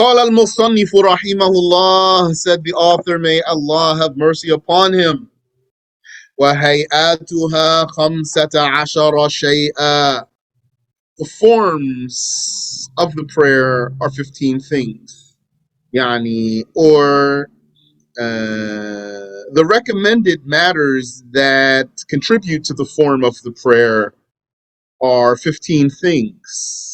قال المصنف رحمه الله, said the author, may Allah have mercy upon him. وهيئاتها 15 شيئا. The forms of the prayer are 15 things. Yani, or the recommended matters that contribute to the form of the prayer are 15 things.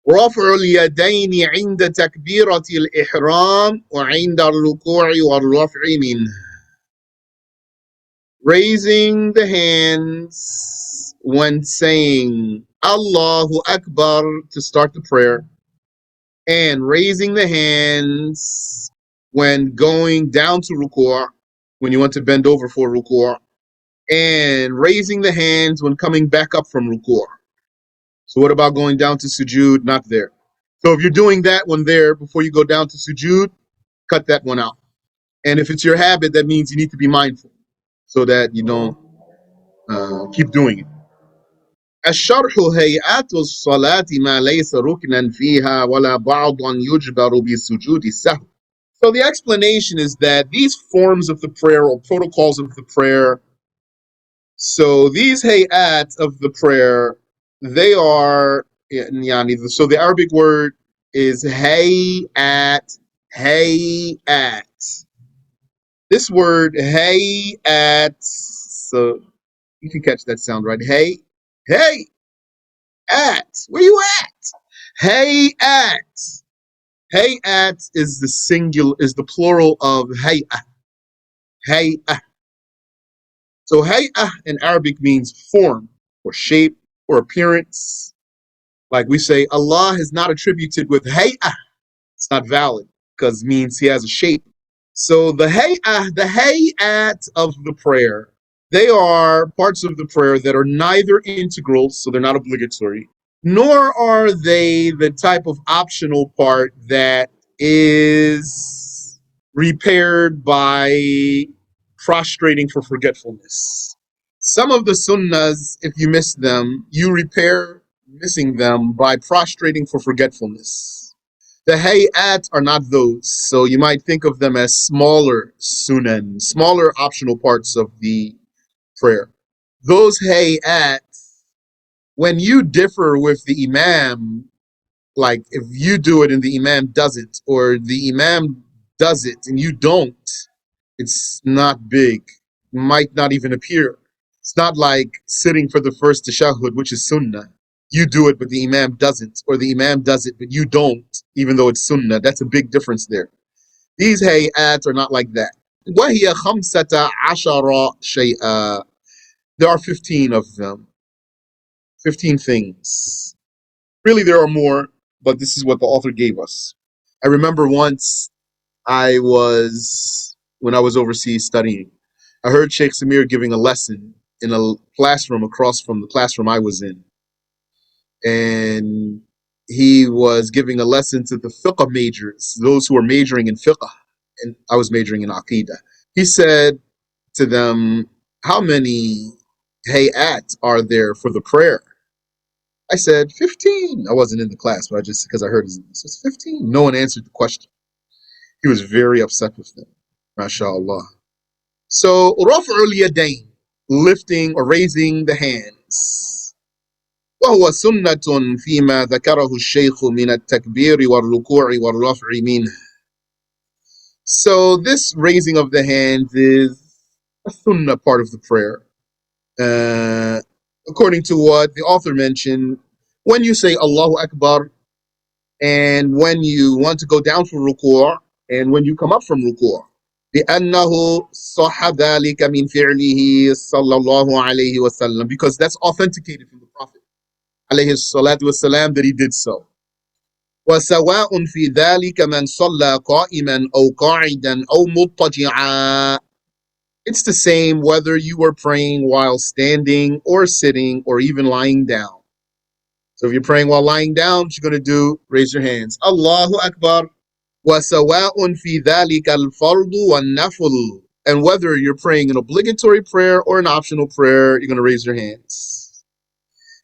رفع اليدين عند تكبيرة الإحرام وعند الركوع والرفع منه. Raising the hands when saying Allahu Akbar to start the prayer, and raising the hands when going down to ruku', when you want to bend over for ruku', and raising the hands when coming back up from ruku'. So what about going down to sujood? Not there. So if you're doing that one there before you go down to sujood, cut that one out. And if it's your habit, that means you need to be mindful so that you don't keep doing it. الشرح هيئات الصلاة ما ليس ركنا فيها ولا بعضا يجبر بسجود السهو. So the explanation is that these forms of the prayer or protocols of the prayer, so these hayat of the prayer, they are, so the Arabic word is hayat, hayat. This word hayat, so you can catch that sound, right? Hey, hey, at, where you at? Hayat. Hayat is the singular, is the plural of hay'ah. Hay'ah. So hay'ah in Arabic means form or shape or appearance. Like we say, Allah is not attributed with hay'ah. It's not valid because it means he has a shape. So the hay'ah, the hay'at of the prayer, they are parts of the prayer that are neither integral, so they're not obligatory, nor are they the type of optional part that is repaired by prostrating for forgetfulness. Some of the sunnahs, if you miss them, you repair missing them by prostrating for forgetfulness. The hayat are not those, so you might think of them as smaller sunan, smaller optional parts of the prayer. Those hayat, when you differ with the imam, like if you do it and the imam doesn't, or the imam does it and you don't, it's not big, might not even appear. It's not like sitting for the first tashahhud, which is sunnah. You do it, but the imam doesn't, or the imam does it, but you don't, even though it's sunnah. That's a big difference there. These hayat are not like that. وَهِيَ خَمْسَةَ عَشَرَ شَيْئًا. There are 15 of them. 15 things. Really, there are more, but this is what the author gave us. I remember once when I was overseas studying, I heard Sheikh Samir giving a lesson in a classroom across from the classroom I was in. And he was giving a lesson to the fiqh majors, those who are majoring in fiqh, and I was majoring in aqidah. He said to them, how many hayat are there for the prayer? I said, 15. I wasn't in the class, but because I heard it says 15. No one answered the question. He was very upset with them. MashaAllah. So, رفع اليدين, lifting or raising the hands. وهو سنة فيما ذكره الشيخ من التكبير والركوع والرفع منه. So this raising of the hands is a sunnah part of the prayer. According to what the author mentioned, when you say Allahu Akbar, and when you want to go down from ruku', and when you come up from ruku', لأنه صح ذلك من فعله صلى الله عليه وسلم, because that's authenticated from the Prophet عليه الصلاة والسلام that he did so. وسواء في ذلك من صلى قائما أو قاعدا أو مضطجعا. It's the same whether you were praying while standing or sitting or even lying down. So if you're praying while lying down, what you're going to do, raise your hands. Allahu Akbar. وَسَوَاءٌ فِي ذَلِكَ الْفَرْضُ وَالنَّفْلُ. And whether you're praying an obligatory prayer or an optional prayer, you're going to raise your hands.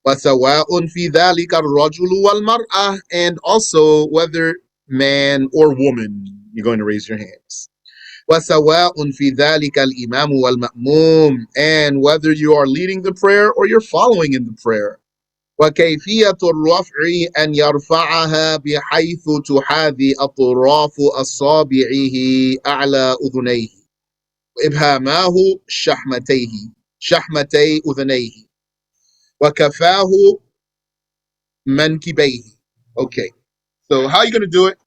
وَسَوَاءٌ فِي ذَلِكَ الرَّجُلُ وَالْمَرْأَةُ, and also whether man or woman, you're going to raise your hands. وَسَوَاءٌ فِي ذَلِكَ الْإِمَامُ وَالْمَأْمُومُ, and whether you are leading the prayer or you're following in the prayer. وكيفية الرفع أن يرفعها بحيث تحاذي أطراف أصابعه أعلى أذنيه وإبهاماه شحمتي أذنيه وكفاه منكبيه. Okay, so how are you going to do it?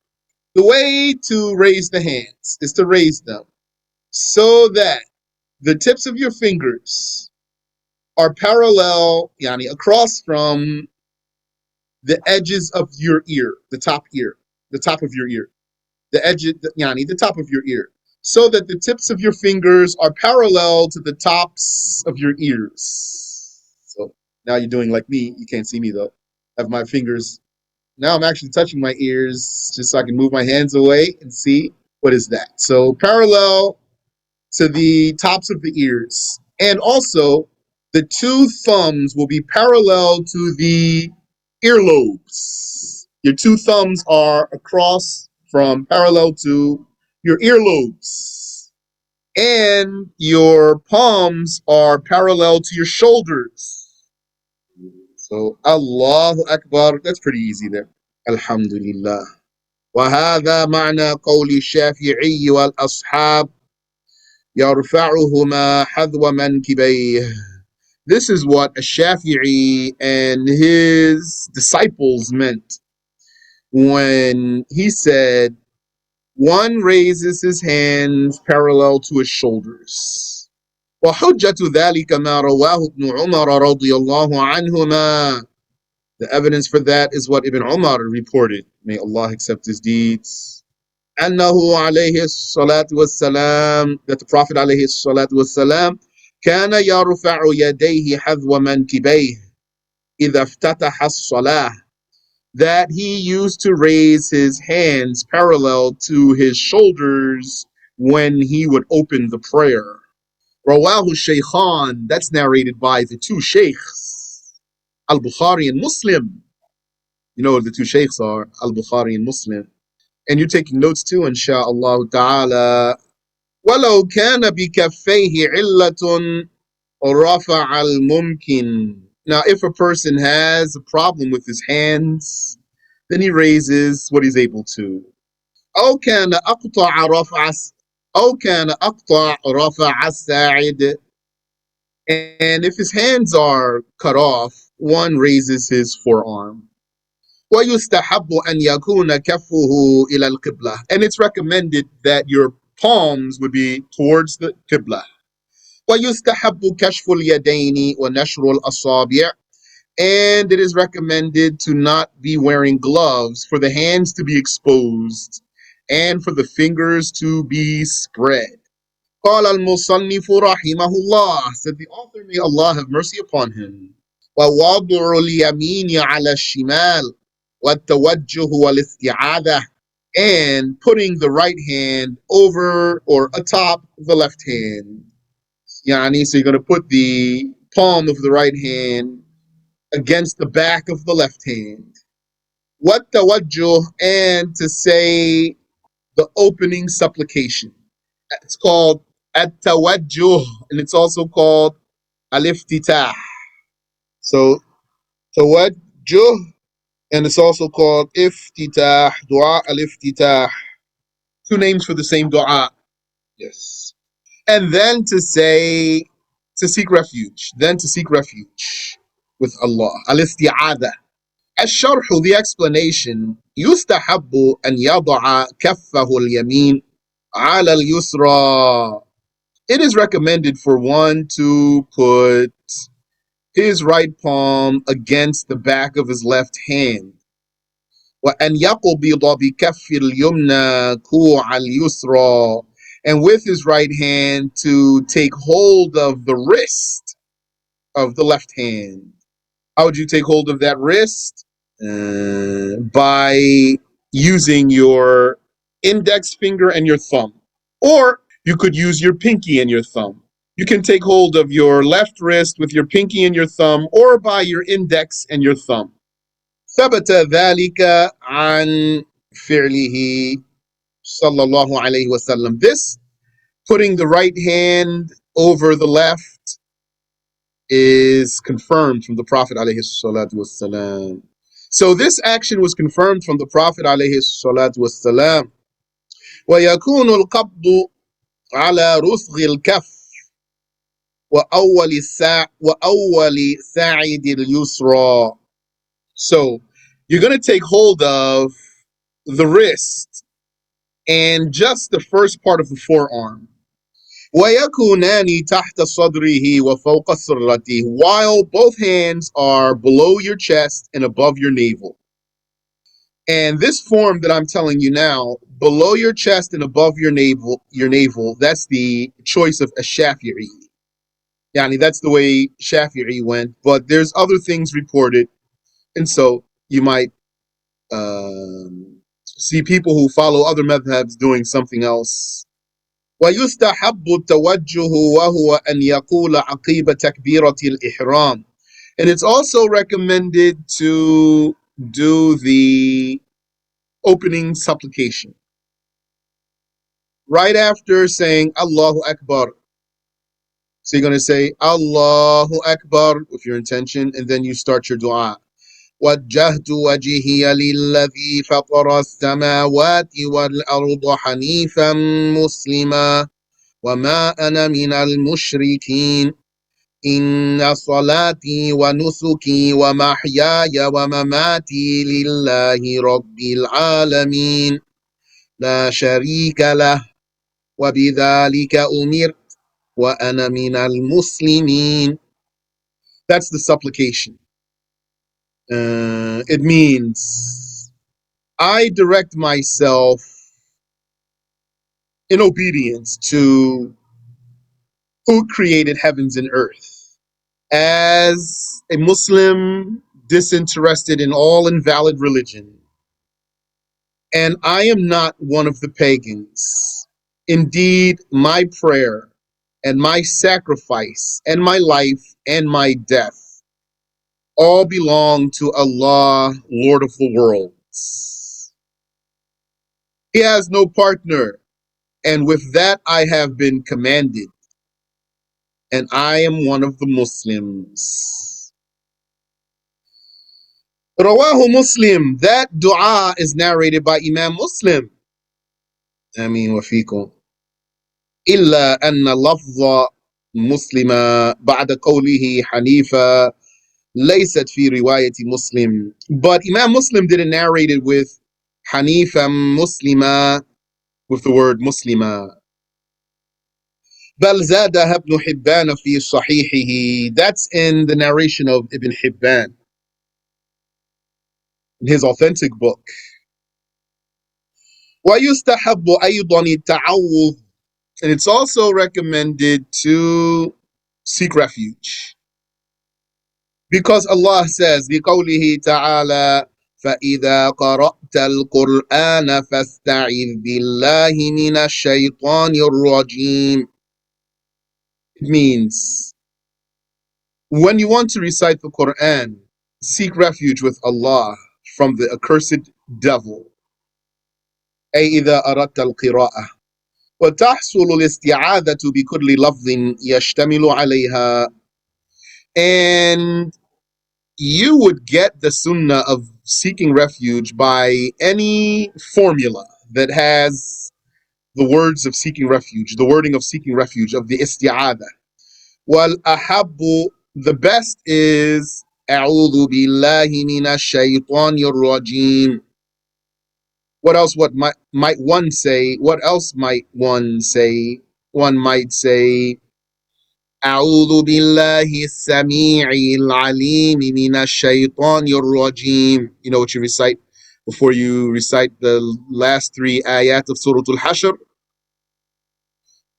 The way to raise the hands is to raise them so that the tips of your fingers are parallel, yani across from the edges of your ear, the top of your ear, the edge, yani the top of your ear, so that the tips of your fingers are parallel to the tops of your ears. So now you're doing like me. You can't see me though. I have my fingers. Now I'm actually touching my ears just so I can move my hands away and see what is that. So parallel to the tops of the ears. And also, the two thumbs will be parallel to the earlobes. Your two thumbs are across from parallel to your earlobes. And your palms are parallel to your shoulders. So, Allahu Akbar. That's pretty easy there. Alhamdulillah. وهذا معنى قول الشافعي والأصحاب يرفعهما حذو منكبيه. This is what Shafi'i and his disciples meant when he said one raises his hands parallel to his shoulders. وحجة ذلك ما رواه ابن عمر رضي الله عنهما. The evidence for that is what Ibn Umar reported. May Allah accept his deeds. أنه عليه الصلاة والسلام, that the Prophet عليه الصلاة والسلام كان يرفع يديه حذو منكبيه إذا افتتح الصلاة, that he used to raise his hands parallel to his shoulders when he would open the prayer. رواه الشيخان, that's narrated by the two sheikhs, Al-Bukhari and Muslim. You know what the two sheikhs are, Al-Bukhari and Muslim. And you're taking notes too, insha'Allah ta'ala. وَلَوْ كَانَ بِكَفَّيْهِ عِلَّةٌ رَفَعَ الْمُمْكِنِ. Now, if a person has a problem with his hands, then he raises what he's able to. أو كان أقطع رفع أو كان أقطع رفع الساعد. And if his hands are cut off, one raises his forearm. وَيُسْتَحَبُّ أَنْ يَكُونَ كَفُّهُ إِلَى الْقِبْلَةِ. And it's recommended that your palms would be towards the Qibla. وَيُسْتَحَبُّ كَشْفُ الْيَدَيْنِ وَنَشْرُ الْأَصَابِعِ. And it is recommended to not be wearing gloves, for the hands to be exposed and for the fingers to be spread. قال المصنف رحمه الله, said the author, may Allah have mercy upon him. ووضع اليمين على الشمال والتوجه والاستعاذة, and putting the right hand over or atop the left hand. Yani, so you're going to put the palm of the right hand against the back of the left hand. والتوجه, and to say the opening supplication. It's called at-tawajjuh, and it's also called al-iftitah. So tawajjuh, and it's also called iftitah, dua al-iftitah. Two names for the same dua. Yes. And then to say, to seek refuge. Then to seek refuge with Allah. Al-isti'adah. الشرح, the explanation. يستحب أن يضع كفه اليمين على اليسرى. It is recommended for one to put his right palm against the back of his left hand. وأن يقبض بكف اليمنى كوع اليسرى, and with his right hand to take hold of the wrist of the left hand. How would you take hold of that wrist? By using your index finger and your thumb. Or you could use your pinky and your thumb. You can take hold of your left wrist with your pinky and your thumb, or by your index and your thumb. ثبت ذلك عن فعله صلى الله عليه وسلم. This, putting the right hand over the left, is confirmed from the Prophet alayhi salatu wasalam. So this action was confirmed from the Prophet alayhi salatu wasalam. ويكون القبض على رسغ الكف وأول ساعد اليسرى. So you're going to take hold of the wrist and just the first part of the forearm. ويكونان تحت صدره وفوق سرته, while both hands are below your chest and above your navel. And this form that I'm telling you now, below your chest and above your navel, that's the choice of Ash-Shafi'i. Yani that's the way Shafi'i went, but there's other things reported, and so you might see people who follow other madhabs doing something else. ويستحب التوجه وهو أن يقول عقيب تكبيرة الإحرام. And it's also recommended to do the opening supplication right after saying Allahu Akbar. So you're going to say Allahu Akbar with your intention, and then you start your dua. وجهت وجهي للذي فطر السماوات والأرض حنيفا مسلما وما أنا من المشركين إن صلاتي ونسكي ومحياي ومماتي لله رب العالمين لا شريك له وبذلك أمرت وأنا من المسلمين. That's the supplication. It means I direct myself in obedience to who created heavens and earth. As a Muslim disinterested in all invalid religion, and I am not one of the pagans. Indeed, my prayer and my sacrifice and my life and my death all belong to Allah, Lord of the worlds. He has no partner, and with that I have been commanded, and I am one of the Muslims. Rawahu Muslim. That dua is narrated by Imam Muslim. Ameen wa fikum. إلا أن لفظ مسلم بعد قوله حنيفة ليست في رواية مسلم. But Imam Muslim didn't narrate it with حنيفا مسلمة, with the word مسلمة. بل زادها ابن حبان في صحيحه. That's in the narration of Ibn Hibban in his authentic book. ويستحب أيضا التعوذ, and it's also recommended to seek refuge. Because Allah says, بقوله تعالى فإذا قرأت القرآن فاستعذ بالله من الشيطان الرجيم. It means, when you want to recite the Quran, seek refuge with Allah from the accursed devil. أي إذا أردت القراءة. وتحصل الاستعاذة بكل لفظ يشتمل عليها. And you would get the sunnah of seeking refuge by any formula that has the words of seeking refuge, the wording of seeking refuge, of the isti'adah. Wal ahabbu, the best is a'udhu billahi minash shaytanir rajim. What else? Might one say? What else might one say? One might say, أعوذ بالله السميع العليم من الشيطان الرجيم. You know what you recite before you recite the last three ayat of Surah Al-Hashr?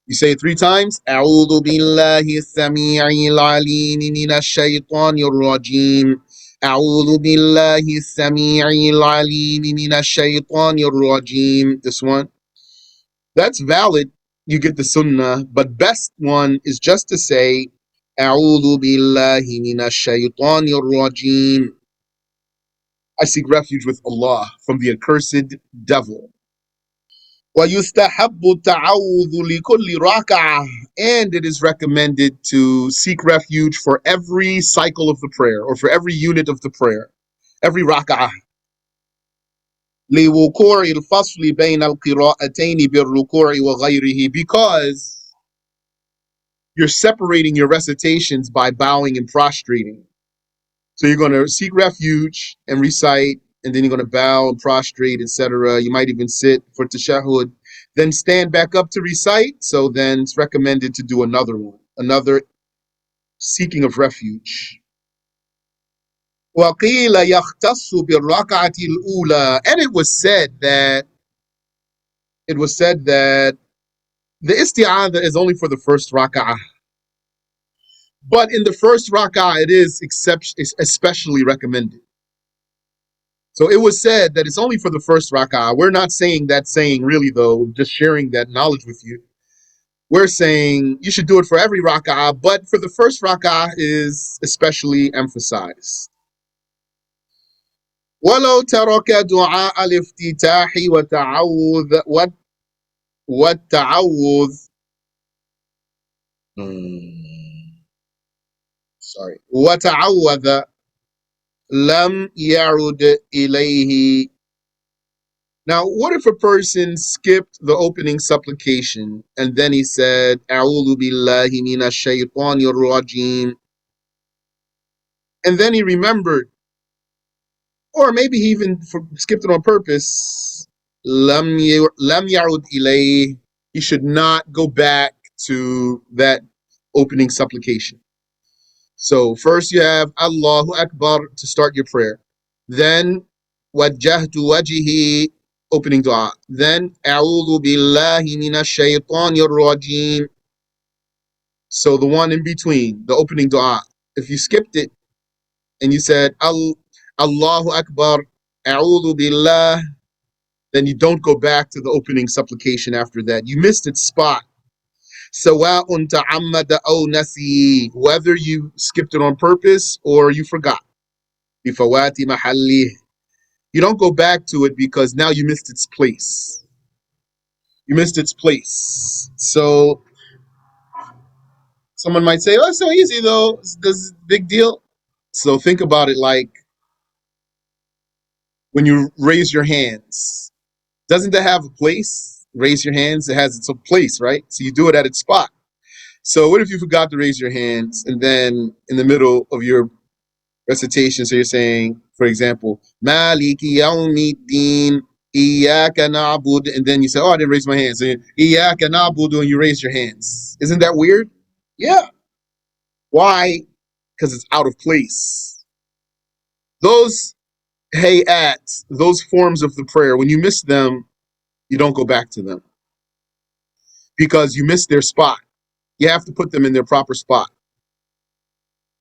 You say it three times. أعوذ بالله السميع العليم من الشيطان الرجيم. أعوذ بالله السميع العليم من الشيطان الرجيم. This one. That's valid you get the sunnah. But best one is just to say, أعوذ بالله من الشيطان الرجيم. I seek refuge with Allah from the accursed devil. وَيُسْتَحَبُّ التَّعَوُّذُ لِكُلِّ رَكَعَةٍ. And it is recommended to seek refuge for every cycle of the prayer, or for every unit of the prayer, every raka'ah. لِوُقُوعِ الْفَصْلِ بَيْنَ الْقِرَاءَتَيْنِ بِالرُّكُوعِ وَغَيْرِهِ. Because you're separating your recitations by bowing and prostrating. So you're going to seek refuge and recite, and then you're going to bow and prostrate, etc. You might even sit for tashahhud, then stand back up to recite. So then it's recommended to do another one, another seeking of refuge. وَقِيلَ يَخْتَصُّ بِالرَّكَعَةِ الْأُولَى. And it was said that the isti'adha is only for the first raka'ah. But in the first raka'ah, it is especially recommended. So it was said that it's only for the first rak'ah. We're not saying that saying really, though, just sharing that knowledge with you. We're saying you should do it for every rak'ah, but for the first rak'ah is especially emphasized. ولو ترك دعاء الافتتاح والتعوذ وتعوذ لم يعد إليه. Now, what if a person skipped the opening supplication and then he said, "A'udhu billahi minash shaytanir rajim," and then he remembered, or maybe he even skipped it on purpose? Lam ya'ud ilayh. He should not go back to that opening supplication. So first you have Allahu Akbar to start your prayer. Then wajjahtu wajhi, opening dua. Then a'udhu billahi minash shaytanir rajim. So the one in between, the opening dua. If you skipped it and you said Allahu Akbar, a'udhu billah, then you don't go back to the opening supplication after that. You missed its spot. Sawa'un ta'ammada aw nasi, whether you skipped it on purpose or you forgot. Bifawati mahalli. You don't go back to it because now you missed its place. You missed its place. So someone might say, "Oh, it's so easy though. This is a big deal." So think about it like when you raise your hands. Doesn't that have a place? Raise your hands. It has its own place, right? So you do it at its spot. So what if you forgot to raise your hands and then in the middle of your recitation, so you're saying, for example, Maliki Yawmiddin, Iyyaka na'budu, and then you say, "Oh, I didn't raise my hands." So Iyyaka na'budu, and you raise your hands. Isn't that weird? Yeah. Why? Because it's out of place. Those hayats, those forms of the prayer, when you miss them, you don't go back to them because you missed their spot. You have to put them in their proper spot.